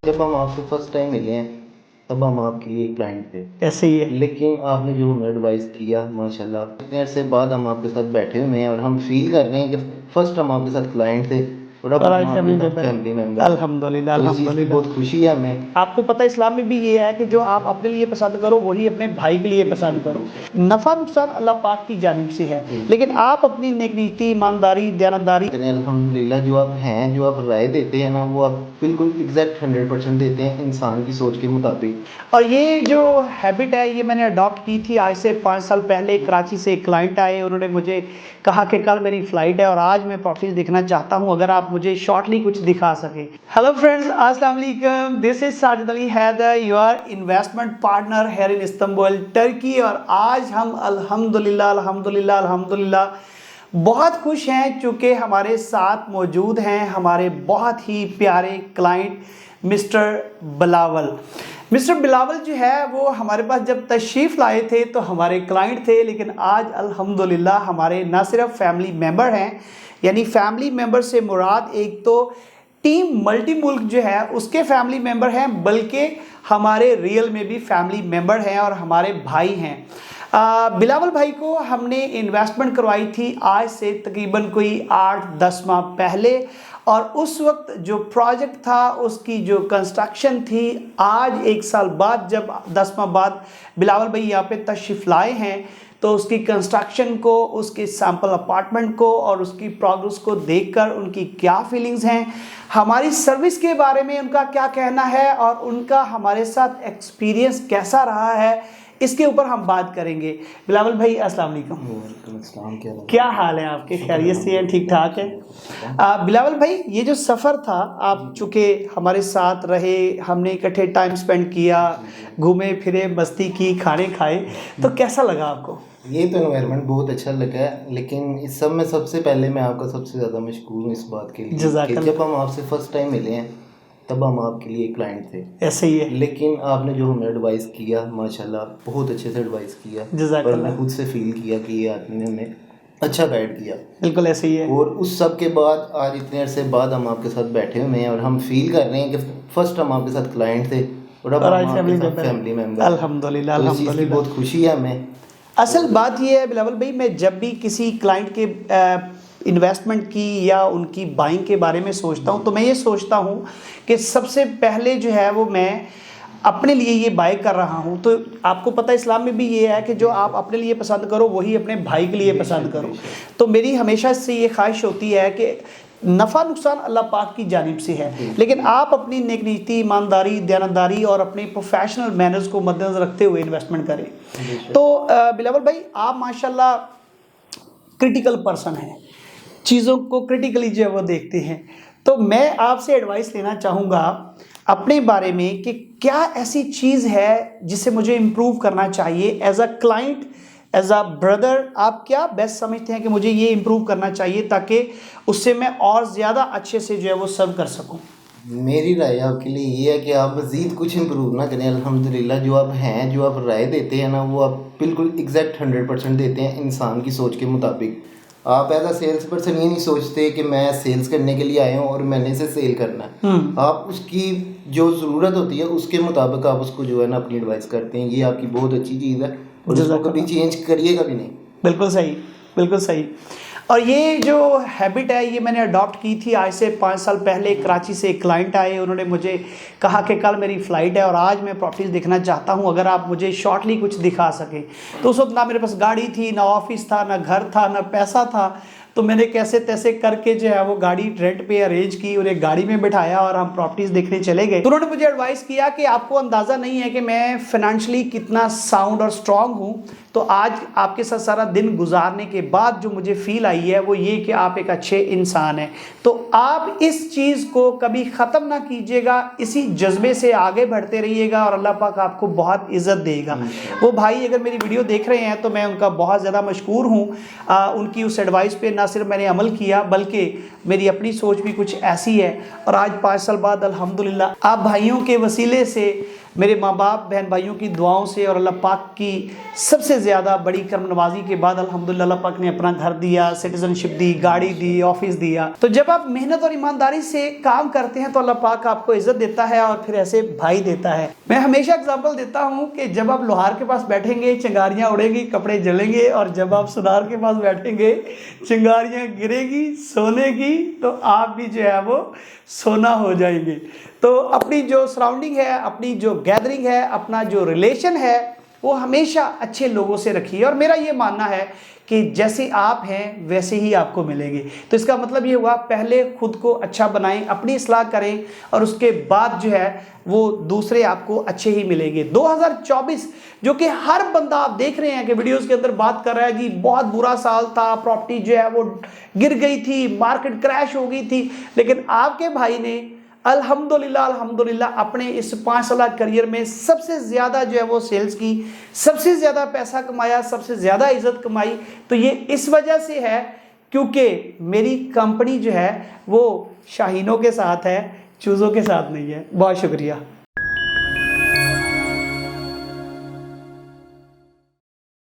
जब हम आपसे फर्स्ट टाइम मिले हैं तब हम आपके लिए क्लाइंट थे, ऐसे ही है। लेकिन आपने जो हमें एडवाइस किया माशाल्लाह इतने अरसे बाद हम आपके साथ बैठे हुए हैं और हम फील कर रहे हैं कि फर्स्ट हम आपके साथ क्लाइंट थे और अब और हम आज आपके फैमिली साथ मेंबर फैमिली मेम्बर हैं। अल्हम्दुलिल्लाह तो इस चीज़ की अल्हम्दुलिल्लाह। बहुत खुशी है हमें। आपको पता है इस्लाम में भी ये है कि जो आप अपने लिए पसंद करो वही अपने भाई के लिए पसंद करो। नफ़ा नुकसान अल्लाह पाक की जानिब से है, लेकिन आप अपनी नेक नीति, ईमानदारी, दयानतदारी अल्हम्दुलिल्लाह जो आप हैं, जो आप राय देते हैं ना, वो आप बिल्कुल एग्जैक्ट 100% देते हैं इंसान की सोच के मुताबिक। और ये जो हैबिट है ये मैंने अडॉप्ट की थी आज से 5 साल पहले। कराची से एक क्लाइंट आए, उन्होंने मुझे कहा कि कल मेरी फ़्लाइट है और आज मैं प्रॉपर्टीज देखना चाहता हूँ, अगर आप मुझे शॉर्टली कुछ दिखा सकें। हेलो फ्रेंड्स, अस्सलाम वालेकुम, this is Sajid Ali Haider, your investment partner here in Istanbul Turkey. और आज हम अल्हम्दुलिल्लाह अल्हम्दुलिल्लाह अल्हम्दुलिल्लाह बहुत खुश हैं चूँकि हमारे साथ मौजूद हैं हमारे बहुत ही प्यारे client mister Bilawal. Mister Bilawal जो है वो हमारे पास जब तशरीफ़ लाए थे तो हमारे क्लाइंट थे, लेकिन आज अल्हम्दुलिल्लाह हमारे ना सिर्फ फैमिली मेम्बर हैं, यानी फैमिली मेम्बर से मुराद एक तो टीम मल्टी मुल्क जो है उसके फैमिली मेम्बर हैं, बल्कि हमारे रियल में भी फैमिली मेम्बर हैं और हमारे भाई हैं। बिलावल भाई को हमने इन्वेस्टमेंट करवाई थी आज से तकरीबन कोई 8-10 माह पहले, और उस वक्त जो प्रोजेक्ट था उसकी जो कंस्ट्रक्शन थी, आज 1 साल बाद जब 10 माह बाद बिलावल भाई यहाँ पे तशरीफ़ लाए हैं तो उसकी कंस्ट्रक्शन को, उसके सैम्पल अपार्टमेंट को और उसकी प्रोग्रेस को देखकर उनकी क्या फीलिंग्स हैं, हमारी सर्विस के बारे में उनका क्या कहना है और उनका हमारे साथ एक्सपीरियंस कैसा रहा है, इसके ऊपर हम बात करेंगे। बिलावल भाई अस्सलाम वालेकुम, क्या हाल है आपके? खैरियत से हैं? ठीक ठाक है? बिलावल भाई, ये जो सफ़र था, आप चूँकि हमारे साथ रहे, हमने इकट्ठे टाइम स्पेंड किया, घूमे फिरे, मस्ती की, खाने खाए, तो कैसा लगा आपको? ये तो एनवायरनमेंट बहुत अच्छा लगा है, लेकिन इस सब में सबसे पहले मैं आपका सबसे ज़्यादा मशकूर हूँ इस बात के लिए कि जज़ाकल्लाह। जब हम आपसे फर्स्ट टाइम मिले हैं तब हम आपके लिए क्लाइंट थे, ऐसे ही है। लेकिन आपने जो हमें एडवाइस किया माशाल्लाह बहुत अच्छे से एडवाइस किया, पर जज़ाकल्लाह। मैं खुद से फील किया कि ये आदमी ने हमें अच्छा गाइड किया। बिल्कुल ऐसे ही है। और उस सब के बाद आज इतने अरसे बाद हम आपके साथ बैठे हुए हैं और हम फील कर रहे हैं कि फर्स्ट हम आपके साथ क्लाइंट थे और अब और हम आज आपके फैमिली साथ मेंबर फैमिली मेम्बर। अल्हम्दुलिल्लाह तो इस चीज़ की अल्हम्दुलिल्लाह। बहुत खुशी है हमें। असल बात यह है बिलावल भाई, मैं जब भी किसी क्लाइंट के इन्वेस्टमेंट की या उनकी बाइंग के बारे में सोचता हूँ तो मैं ये सोचता हूँ कि सबसे पहले जो है वो मैं अपने लिए ये बाय कर रहा हूँ। तो आपको पता है इस्लाम में भी ये है कि जो आप अपने लिए पसंद करो वही अपने भाई के लिए पसंद करो। तो मेरी हमेशा से ये ख्वाहिश होती है कि नफ़ा नुकसान अल्लाह पाक की जानिब से है, लेकिन आप अपनी नेक नीति, ईमानदारी, दयानतदारी और अपने प्रोफेशनल मैनर्स को मद्देनज़र रखते हुए इन्वेस्टमेंट करें। तो बिलावल भाई, आप माशाल्लाह क्रिटिकल पर्सन हैं, चीज़ों को क्रिटिकली जो है वो देखते हैं। तो मैं आपसे एडवाइस लेना चाहूँगा अपने बारे में कि क्या ऐसी चीज़ है जिसे मुझे इम्प्रूव करना चाहिए as a client, as a brother. आप क्या बेस्ट समझते हैं कि मुझे ये इम्प्रूव करना चाहिए ताकि उससे मैं और ज़्यादा अच्छे से जो है वो सर्व कर सकूँ? मेरी राय आपके लिए ये है कि आप मज़ीद कुछ इम्प्रूव ना करें। अल्हम्दुलिल्लाह जो आप हैं, जो आप राय देते हैं ना, वो आप बिल्कुल एग्जैक्ट 100% देते हैं इंसान की सोच के मुताबिक। आप एज अ सेल्स पर्सन ये नहीं सोचते कि मैं सेल्स करने के लिए आया हूँ और मैंने इसे सेल करना है। आप उसकी जो ज़रूरत होती है उसके मुताबिक आप उसको जो है ना अपनी एडवाइस करते हैं। ये आपकी बहुत अच्छी चीज़ है और इसको कभी चेंज करिएगा भी नहीं। बिल्कुल सही, बिल्कुल सही। और ये जो हैबिट है ये मैंने अडॉप्ट की थी आज से 5 साल पहले। कराची से एक क्लाइंट आए, उन्होंने मुझे कहा कि कल मेरी फ़्लाइट है और आज मैं प्रॉपर्टीज़ देखना चाहता हूँ, अगर आप मुझे शॉर्टली कुछ दिखा सकें। तो उस वक्त ना मेरे पास गाड़ी थी, ना ऑफिस था, ना घर था, ना पैसा था। तो मैंने कैसे तैसे करके जो है वो गाड़ी रेंट पे अरेंज की, उन्हें गाड़ी में बिठाया और हम प्रॉपर्टीज़ देखने चले गए। तो उन्होंने मुझे एडवाइस किया कि आपको अंदाज़ा नहीं है कि मैं फाइनेंशियली कितना साउंड और स्ट्रांग हूँ। तो आज आपके साथ सारा दिन गुजारने के बाद जो मुझे फील आई है वो ये कि आप एक अच्छे इंसान हैं। तो आप इस चीज़ को कभी ख़त्म ना कीजिएगा, इसी जज्बे से आगे बढ़ते रहिएगा और अल्लाह पाक आपको बहुत इज़्ज़त देगा। वो भाई अगर मेरी वीडियो देख रहे हैं तो मैं उनका बहुत ज़्यादा मशकूर हूँ। उनकी उस एडवाइस पे ना सिर्फ मैंने अमल किया बल्कि मेरी अपनी सोच भी कुछ ऐसी है। और आज 5 साल बाद अल्हम्दुलिल्लाह आप भाइयों के वसीले से मेरे माँ बाप बहन भाइयों की दुआओं से और अल्लाह पाक की सबसे ज़्यादा बड़ी करम नवाजी के बाद अल्हम्दुलिल्लाह अल्लाह पाक ने अपना घर दिया, सिटीजनशिप दी, गाड़ी दी, ऑफिस दिया। तो जब आप मेहनत और ईमानदारी से काम करते हैं तो अल्लाह पाक आपको इज़्ज़त देता है और फिर ऐसे भाई देता है। मैं हमेशा एग्जाम्पल देता हूँ कि जब आप लोहार के पास बैठेंगे चिंगारियाँ उड़ेंगी, कपड़े जलेंगे, और जब आप सुनार के पास बैठेंगे चिंगारियाँ गिरेगी, सोने की, तो आप भी जो है वो सोना हो जाएंगे। तो अपनी जो सराउंडिंग है, अपनी जो गैदरिंग है, अपना जो रिलेशन है, वो हमेशा अच्छे लोगों से रखिए। और मेरा ये मानना है कि जैसे आप हैं वैसे ही आपको मिलेंगे। तो इसका मतलब ये हुआ, पहले खुद को अच्छा बनाएं, अपनी इस्लाह करें, और उसके बाद जो है वो दूसरे आपको अच्छे ही मिलेंगे। 2024 जो कि हर बंदा आप देख रहे हैं कि वीडियोस के अंदर बात कर रहा है कि बहुत बुरा साल था, प्रॉपर्टी जो है वो गिर गई थी, मार्केट क्रैश हो गई थी, लेकिन आपके भाई ने अल्हम्दुलिल्लाह अल्हम्दुलिल्लाह अपने इस 5 साल करियर में सबसे ज़्यादा जो है वो सेल्स की, सबसे ज़्यादा पैसा कमाया, सबसे ज़्यादा इज़्ज़त कमाई। तो ये इस वजह से है क्योंकि मेरी कंपनी जो है वो शाहीनों के साथ है, चूज़ों के साथ नहीं है। बहुत शुक्रिया।